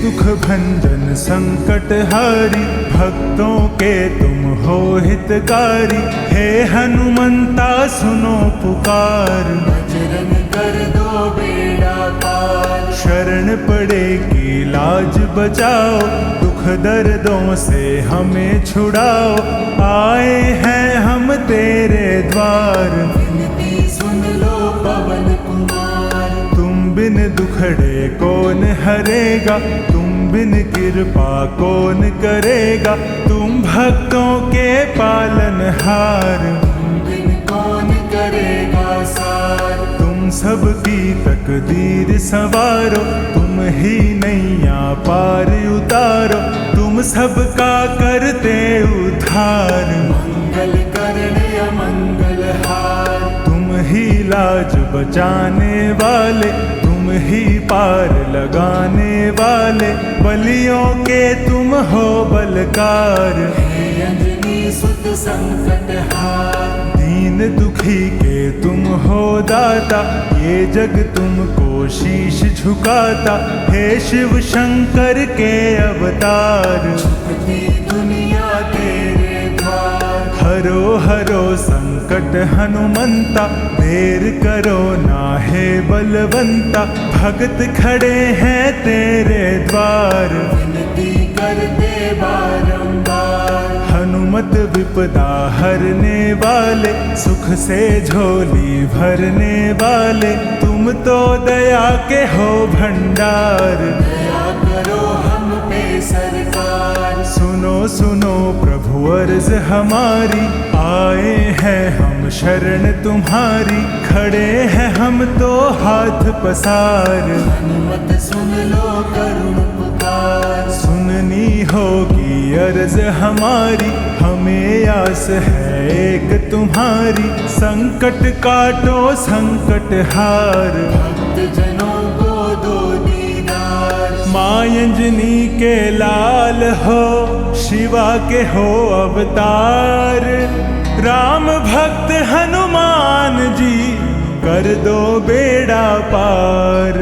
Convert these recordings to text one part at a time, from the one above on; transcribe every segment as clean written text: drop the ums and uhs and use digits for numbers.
दुख भंजन संकट हारी, भक्तों के तुम हो हितकारी। हे हनुमंता सुनो पुकार, बजरंग कर दो बेड़ा पार। शरण पड़ेगी लाज बचाओ, दुख दर्दों से हमें छुड़ाओ। आए हैं हम तेरे द्वार, विनती सुन लो पवन कुमार। तुम बिन दुखड़े कौन हरेगा, तुम बिन कृपा कौन करेगा। तुम भक्तों के पालनहार, तुम बिन कौन करेगा सार। तुम सबकी तकदीर संवारो, तुम ही नैया पार उतारो। तुम सबका करते उद्धार, मंगल करने अमंगल हार। तुम ही लाज बचाने वाले, तुम ही पार लगाने वाले। बलियों के तुम हो बलकार, हे अंजनी सुत संकट हार। दीन दुखी के तुम हो दाता, ये जग तुमको शीश झुकाता। हे शिव शंकर के अवतार, झुकती दुनिया तेरे द्वार। हरो हरो संकट हनुमंता, देर करो ना हे बलवंता। भगत खड़े हैं तेरे द्वार, विनती करते बारंबार। हनुमत विपदा हरने वाले, सुख से झोली भरने वाले। तुम तो दया के हो भंडार, दया करो हम पे सरकार। सुनो सुनो प्रभु अर्ज हमारी, आए हैं हम शरण तुम्हारी। खड़े हैं हम तो हाथ पसार, हनुमत सुन लो करुण पुकार। सुननी होगी अर्ज हमारी, हमें आस है एक तुम्हारी। संकट काटो संकट हार, भक्त जनों को दो दीदार। माँ अंजनी के लाल हो, शिवा के हो अवतार। राम भक्त हनुमान जी, कर दो बेड़ा पार।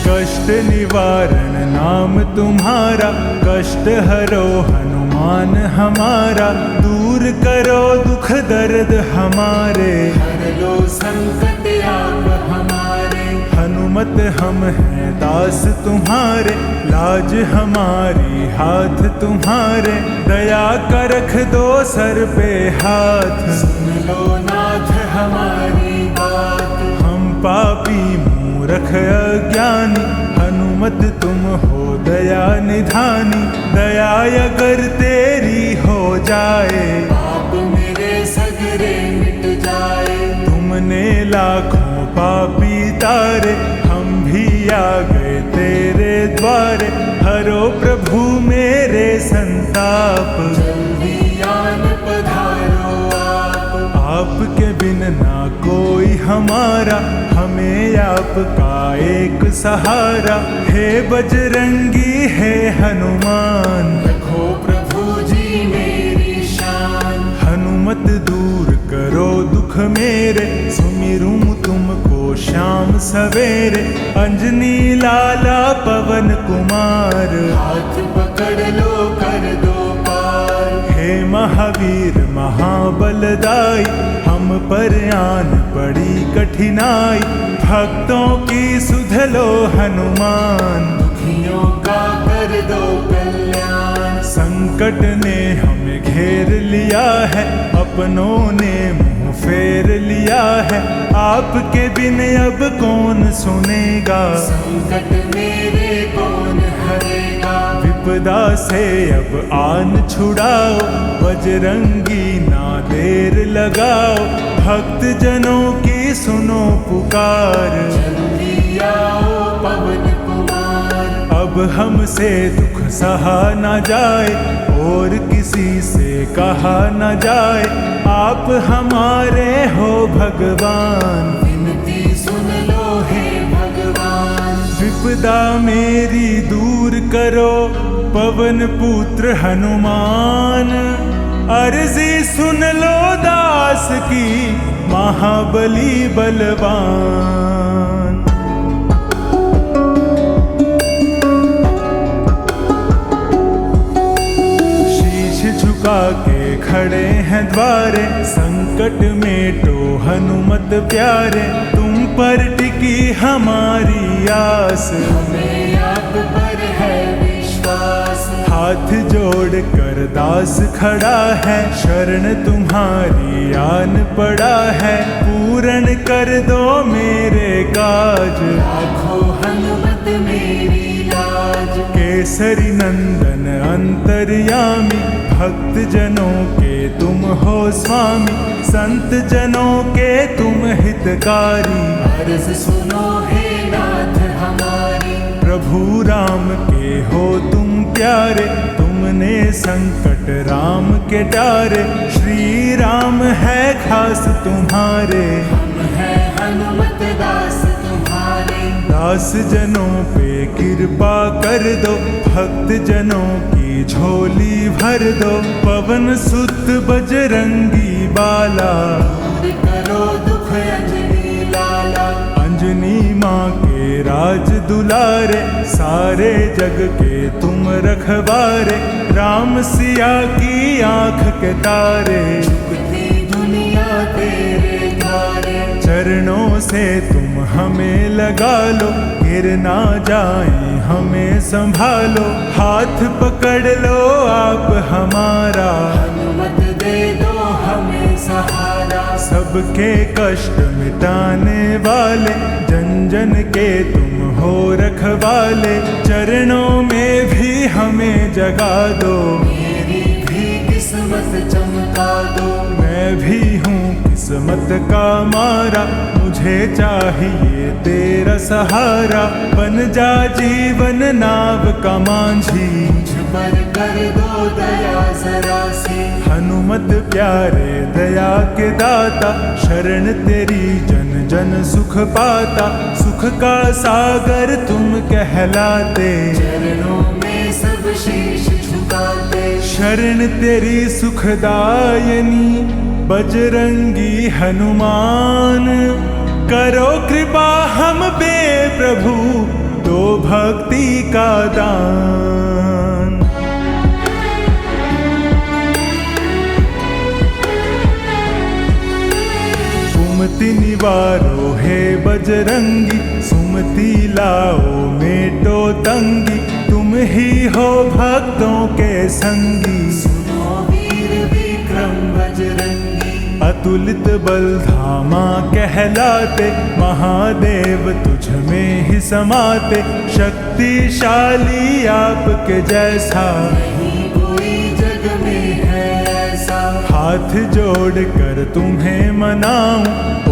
कष्ट निवारण नाम तुम्हारा, कष्ट हरो हनुमान हमारा। दूर करो दुख दर्द हमारे, हर लो संकट आप हमारे। हनुमत हम हैं दास तुम्हारे, लाज हमारी हाथ तुम्हारे। दया कर रख दो सर पे हाथ, सुन लो नाथ हमारी बात। हम पापी मूर्ख अज्ञानी, हनुमत तुम हो दया निधानी। दया अगर तेरी हो जाए, पाप मेरे सगरे मिट जाए। तुमने लाखों पापी तारे, हम भी आ गए तेरे द्वारे। हरो प्रभु मेरे संताप, जल्दी आन पधारो आप। आपके बिन ना कोई हमारा, हमें आपका एक सहारा। हे बजरंगी है हनुमान, रखो प्रभु जी मेरी शान। हनुमत दूर करो दुख मेरे, सुमिरूं तुमको शाम सवेरे। अंजनी लाला पवन कुमार, हाथ पकड़ लो कर दो पार। हे महावीर महाबलदाई, हम पर आन पड़ी कठिनाई। भक्तों की सुध लो हनुमान, दुखियों का कर दो कल्याण। संकट ने हमें घेर लिया है, अपनों ने मुंह फेर लिया है। आपके बिन अब कौन सुनेगा, संकट मेरे कौन हरेगा। विपदा से अब आन छुड़ाओ, बजरंगी ना देर लगाओ। भक्त जनों की सुनो पुकार, जल्दी आओ पवन कुमार। अब हमसे दुख सहा न जाए, और किसी से कहा न जाए। आप हमारे हो भगवान, विनती सुन लो हे भगवान। विपदा मेरी दूर करो, पवन पुत्र हनुमान। अर्जी सुन लो दास की महाबली बलवान। शीश झुका के खड़े हैं द्वारे, संकट में तो हनुमत प्यारे। तुम पर टिकी हमारी आस, हमें आप पर है विश्वास। हाथ जोड़ कर दास खड़ा है, शरण तुम्हारी आन पड़ा है। पूर्ण कर दो मेरे काज, राखो हनुमत मेरी लाज। केसरी नंदन अंतर्यामी, भक्त जनों के तुम हो स्वामी। संत जनों के तुम हितकारी, अर्ज सुनो हे नाथ हमारी। प्रभु राम के हो तुम प्यारे, तुमने संकट राम के टारे। श्री राम है खास तुम्हारे, हम हैं हनुमत दास तुम्हारे। दास जनों पे कृपा कर दो, भक्त जनों की झोली भर दो। पवन सुत बजरंगी बाला, दूर करो दुख अंजनी लाला। अंजनी माँ के राज दुलारे, सारे जग के तुम रखवारे। राम सिया की आँख के तारे, झुकती दुनिया तेरे द्वारे। चरणों से तुम हमें लगा लो, गिर ना जाए हमें संभालो। हाथ पकड़ लो आप हमारा, हनुमत दे दो हमें सहारा। सबके कष्ट मिटाने वाले, जन जन के तुम हो रखवाले। चरणों में भी हमें जगा दो, मेरी भी किस्मत चमका दो। मैं भी हूँ किस्मत का मारा, मुझे चाहिए तेरा सहारा। बन जा जीवन नाव का मांझी, मुझ पर कर दो दया जरा सी। हनुमत प्यारे दया के दाता, शरण तेरी जन जन सुख पाता। सुख का सागर तुम कहलाते, चरणों में सब शीश झुकाते। शरण तेरी सुखदायनी, बजरंगी हनुमान। करो कृपा हम पे प्रभु, दो भक्ति का दान। सुमति निवारो हे बजरंगी, सुमति लाओ मेटो तंगी। तुम ही हो भक्तों के संगी, सुनो वीर विक्रम बजरंगी। अतुलित बल धामा कहलाते, महादेव तुझ में ही समाते। शक्तिशाली आपके जैसा, नहीं कोई जग में है ऐसा। हाथ जोड़ कर तुम्हें मनाऊं,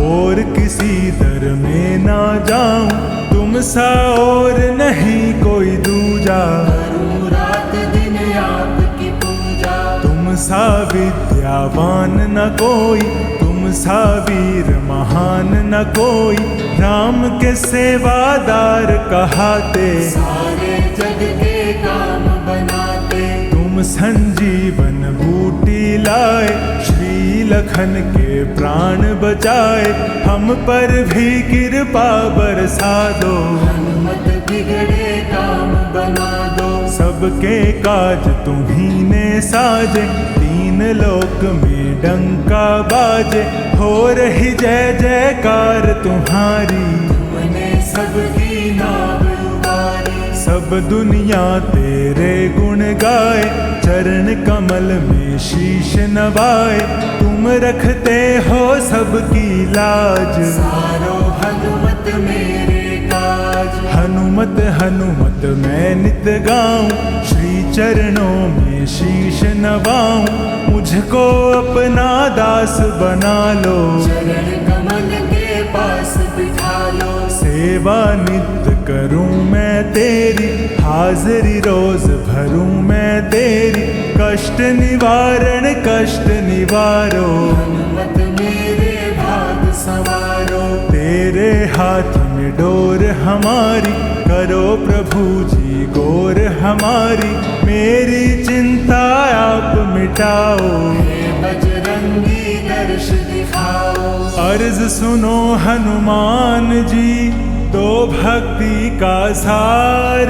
और किसी दर में ना जाऊं। तुम सा और नहीं कोई दूजा, करूं रात दिन आपकी पूजा। तुम सा विद्यावान न कोई, तुम सा वीर महान न कोई। राम के सेवादार कहाते, सारे जग के काम बनाते। तुम संजीवन बूटी लाए, श्री लखन के प्राण बचाए। हम पर भी कृपा बरसा दो, हनुमत बिगड़े काम बना दो। सबके काज तुम्ही ने साजे, तीन लोक में डंका बाजे। हो रही जय जयकार तुम्हारी, तुमने सबकी नाव उबारी। सब दुनिया तेरे गुण गाए, चरण कमल में शीश नवाए। तुम रखते हो सबकी लाज, सारो हनुमत मेरे काज। हनुमत हनुमत मैं नित गाऊं, श्री चरणों में शीश नवाऊं। मुझको अपना दास बना लो, चरण कमल के पास बिठा लो। सेवा नित्य करूं मैं तेरी, हाजिरी रोज भरूं मैं तेरी। कष्ट निवारण कष्ट निवारो, हनुमत मेरे भाग संवारो। तेरे हाथ में डोर हमारी, करो प्रभु जी गोर हमारी। मेरी चिंता आप मिटा मिटाओ। हे बजरंगी दर्श दिखाओ। अर्ज सुनो हनुमान जी, दो भक्ति का सार।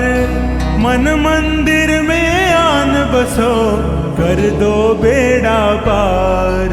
मन मंदिर में आन बसो, कर दो बेड़ा पार।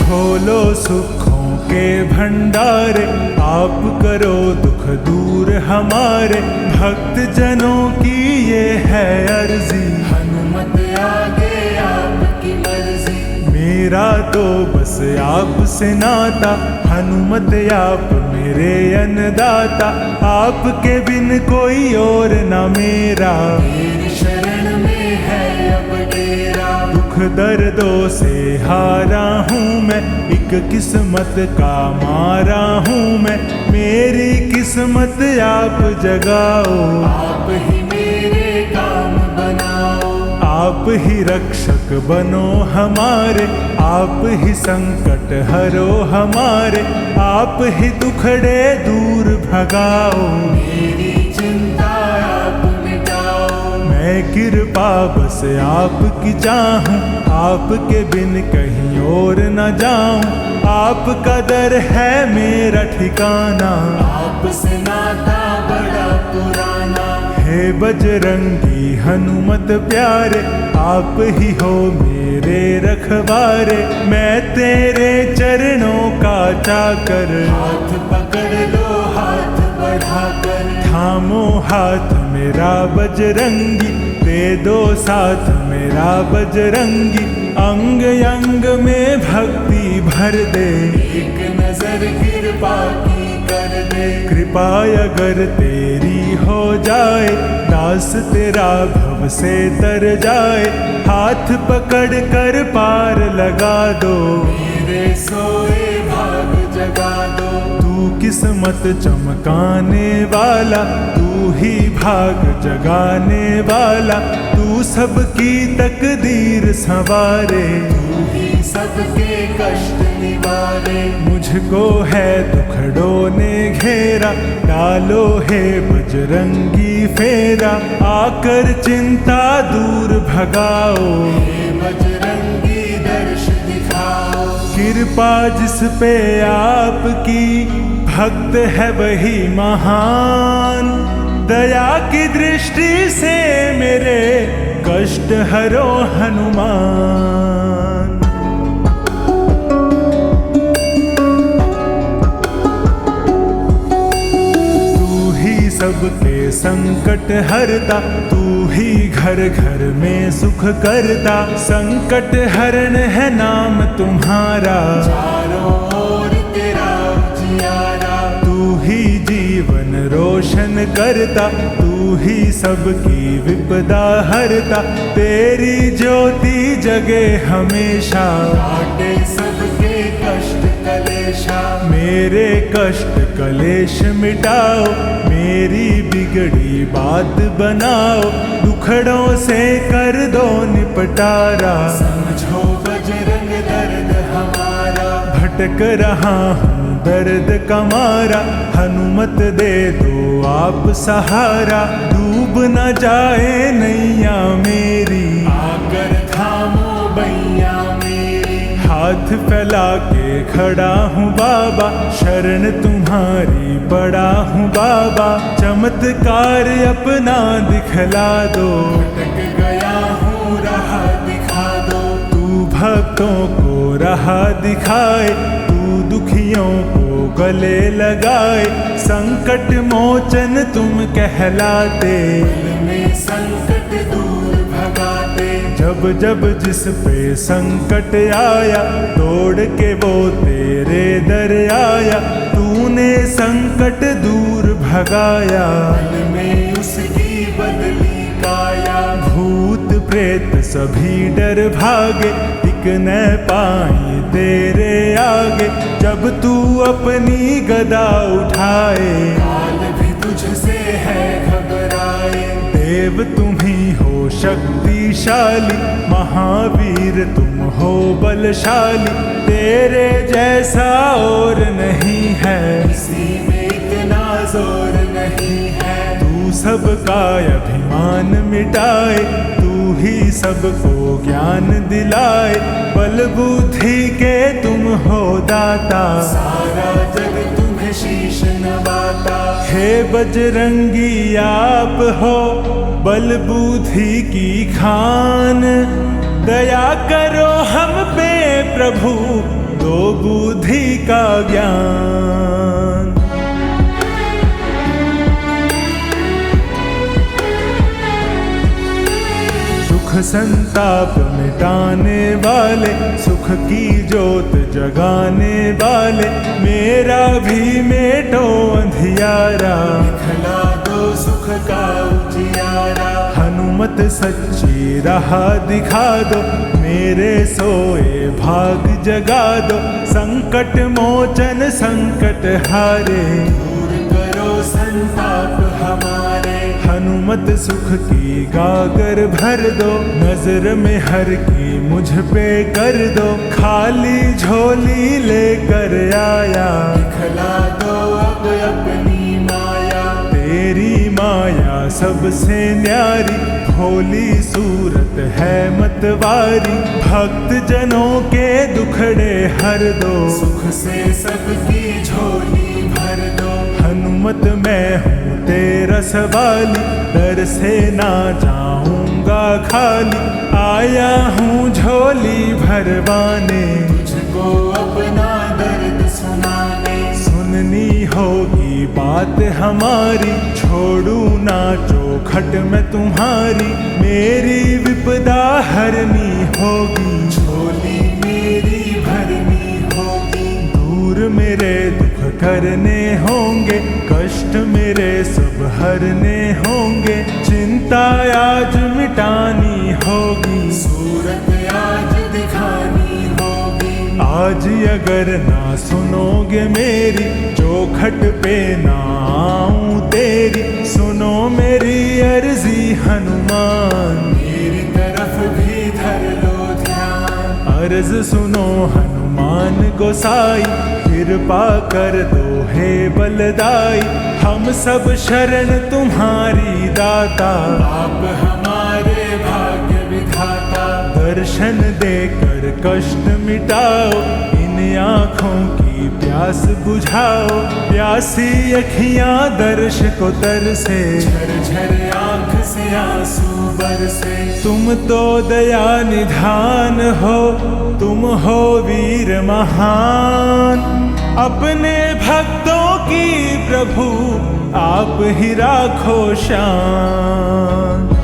खोलो सुखों के भंडारे, आप करो दुख दूर हमारे। भक्त जनों की ये है अर्जी, हनुमत आगे आपकी मर्जी। मेरा तो बस आपसे नाता, हनुमत आप मेरे अन्नदाता। आपके बिन कोई और न मेरा, तेरी शरण में है अब डेरा। दुख दर्दों से हारा हूँ मैं, एक किस्मत का मारा हूँ मैं। मेरी किस्मत आप जगाओ, आप ही मेरे काम बनाओ। आप ही रक्षक बनो हमारे, आप ही संकट हरो हमारे। आप ही दुखड़े दूर भगाओ, मेरी चिंता आप मिटाओ। मैं कृपा बस आपकी चाहूं, आपके बिन कहीं और न जाऊं। आपका दर है मेरा ठिकाना, आपसे नाता बड़ा पुराना। हे बजरंगी हनुमत प्यारे, आप ही हो मेरे रखवारे। मैं तेरे चरणों का चाकर, हाथ पकड़ लो हाथ बढ़ाकर। थामो हाथ मेरा बजरंगी, दे दो साथ मेरा बजरंगी। अंग अंग में भक्ति भर दे, एक नजर कृपा की कर दे। कृपा अगर तेरी हो जाए, दास तेरा भव से तर जाए। हाथ पकड़ कर पार लगा दो, मेरे सोए भाग जगा दो। तू किस्मत चमकाने वाला, तू ही भाग जगाने वाला। तू सबकी तकदीर संवारे, तू ही सबके कष्ट निवारे। मुझको है दुखड़ों ने घेरा, डालो है बजरंगी फेरा। आकर चिंता दूर भगाओ, हे बजरंगी दर्श दिखाओ। कृपा जिस पे आपकी, भक्त है वही महान। दया की दृष्टि से मेरे कष्ट हरो हनुमान। तू ही सबके संकट हरता, तू ही घर घर में सुख करता। संकट हरण है नाम तुम्हारा, चारों ओर तेरा उजियारा। तू ही जीवन रोशन करता, तू ही सबकी विपदा हरता। तेरी ज्योति जगे हमेशा, काटे सबके कष्ट कलेशा। मेरे कष्ट कलेश मिटाओ, मेरी बिगड़ी बात बनाओ। दुखड़ों से कर दो निपटारा, समझो बजरंग दर्द हमारा। भटक रहा हूँ दर्द कमारा। हनुमत दे दो आप सहारा, डूब न जाए नैया मेरी। आकर थामो बैया मेरी। हाथ फैला के खड़ा हूँ बाबा, शरण तुम्हारी पड़ा हूँ बाबा। चमत्कार अपना दिखला दो, भटक गया हूँ राह दिखा दो। तू भक्तों को राह दिखाए, तू दुखियों को गले लगाए। संकट मोचन तुम कहलाते, दिल में संकट दूर भगाते। जब जब जिस पे संकट आया, दौड़ के वो तेरे दर आया। तूने संकट दूर भगाया, दिल में उसकी बदली काया। भूत प्रेत सभी डर भागे, टिक न पाई तेरे आगे। जब तू अपनी गदा उठाए, काल भी तुझसे है घबराए। देव तुम ही हो शक्तिशाली, महावीर तुम हो बलशाली। तेरे जैसा और नहीं है, किसी में इतना जोर नहीं नहीं है। तू सबका अभिमान मिटाए, तू ही सबको ज्ञान दिलाए, बल बुद्धि के तुम हो दाता, सारा जग तुम्हें शीश नवाता। हे बजरंगी आप हो बल बुद्धि की खान, दया करो हम पे प्रभु दो बुद्धि का ज्ञान। दुख संताप मिटाने वाले, सुख की जोत जगाने वाले, मेरा भी मेटो अंधियारा, दिखला दो सुख का उजियारा। हनुमत सच्ची राह दिखा दो, मेरे सोए भाग जगा दो, संकट मोचन संकट हारे, दूर करो संताप हमारे। हनुमत सुख की गागर भर दो, नजर में हर की मुझ पे कर दो, खाली झोली लेकर आया, दिखला दो अब अपनी माया। तेरी माया सबसे न्यारी, भोली सूरत है मतवारी, भक्त जनों के दुखड़े हर दो, सुख से सबकी झोली भर दो। हनुमत मैं हूँ तेरा सवाली, डर से ना जाऊंगा खाली, आया हूँ झोली भरवाने, तुझको अपना दर्द सुनाने। सुननी होगी बात हमारी, छोड़ू ना चौखट में तुम्हारी, मेरी विपदा हरनी होगी, झोली मेरी भरनी होगी। दूर मेरे दुख करने होंगे, कष्ट मेरे सब हरने होंगे, चिंता आज मिटानी होगी, सूरत आज दिखानी होगी। आज अगर ना सुनोगे मेरी, चौखट पे ना आऊं तेरी, सुनो मेरी अर्जी हनुमान, मेरी तरफ भी धर लो ध्यान। अर्ज सुनो हनुमान गोसाई, कृपा कर दो हे बलदाई, हम सब शरण तुम्हारी दाता, आप हमारे भाग्य विधाता। दर्शन देकर कष्ट मिटाओ, इन आँखों की प्यास बुझाओ, प्यासी अखियाँ दर्श को तरसे, झरझर आँख से आंसू बरसे। तुम तो दया निधान हो, तुम हो वीर महान, अपने भक्तों की प्रभु आप ही राखो शान।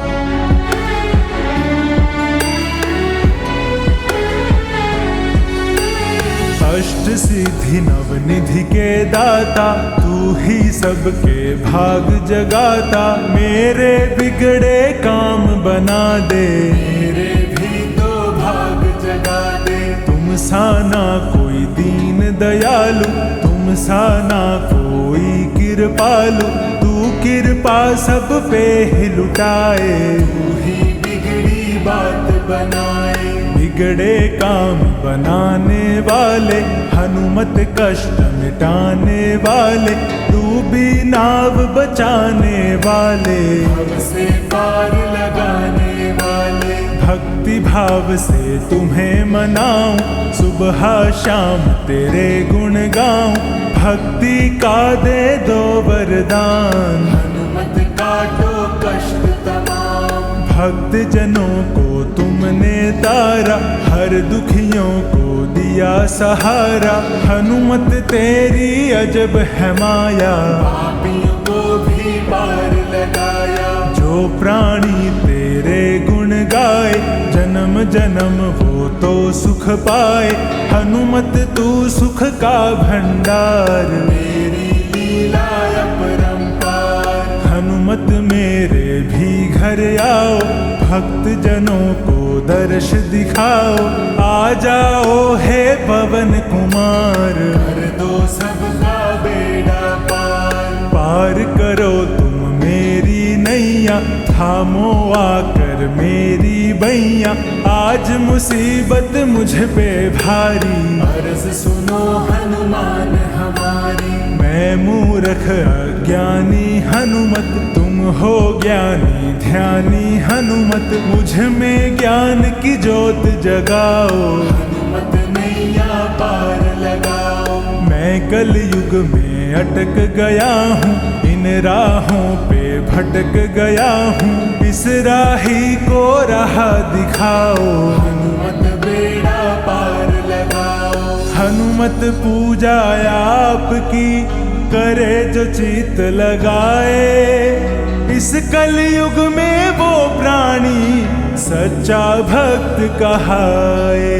अष्ट सिद्धि नवनिधि के दाता, तू ही सबके भाग जगाता, मेरे बिगड़े काम बना दे, मेरे भी तो भाग जगा दे। तुम सा ना कोई दीन दयालु, तुम सा ना कोई कृपालु, तू कृपा सब पे ही लुटाए, तू ही बिगड़ी बात बनाए। बिगड़े काम बनाने वाले, हनुमत कष्ट मिटाने वाले, डूबी नाव बचाने वाले, भव से पार लगाने वाले। भक्ति भाव से तुम्हें मनाऊं, सुबह शाम तेरे गुण गाऊं, भक्ति का दे दो वरदान, हनुमत काटो कष्ट तमाम। भक्त जनों को तुमने तारा, हर दुखियों को दिया सहारा, हनुमत तेरी अजब है माया, पापियों को भी पार लगाया। जो प्राणी तेरे गुण गाए, जन्म जन्म वो तो सुख पाए, हनुमत तू सुख का भंडार, मेरी लीला अपरंपार। हनुमत मेरे भी घर आओ, भक्त जनों को दर्श दिखाओ, आ जाओ हे पवन कुमार, कर दो सबका बेड़ा पार। पार करो तुम मेरी नैया, थामो आकर मेरी बैया, आज मुसीबत मुझ पे भारी, अर्ज सुनो हनुमान हमारी। मैं मूर्ख अज्ञानी हनुमत, तुम हो ज्ञानी ध्यानी हनुमत। मुझ में ज्ञान की ज्योत जगाओ, हनुमत नैया पार लगाओ। मैं कलयुग में अटक गया हूँ, इन राहों पे भटक गया हूँ। इस राही को राह दिखाओ, हनुमत बेड़ा पार लगाओ। हनुमत पूजा आपकी करे जो चित लगाए। इस कलयुग में वो प्राणी सच्चा भक्त कहाए।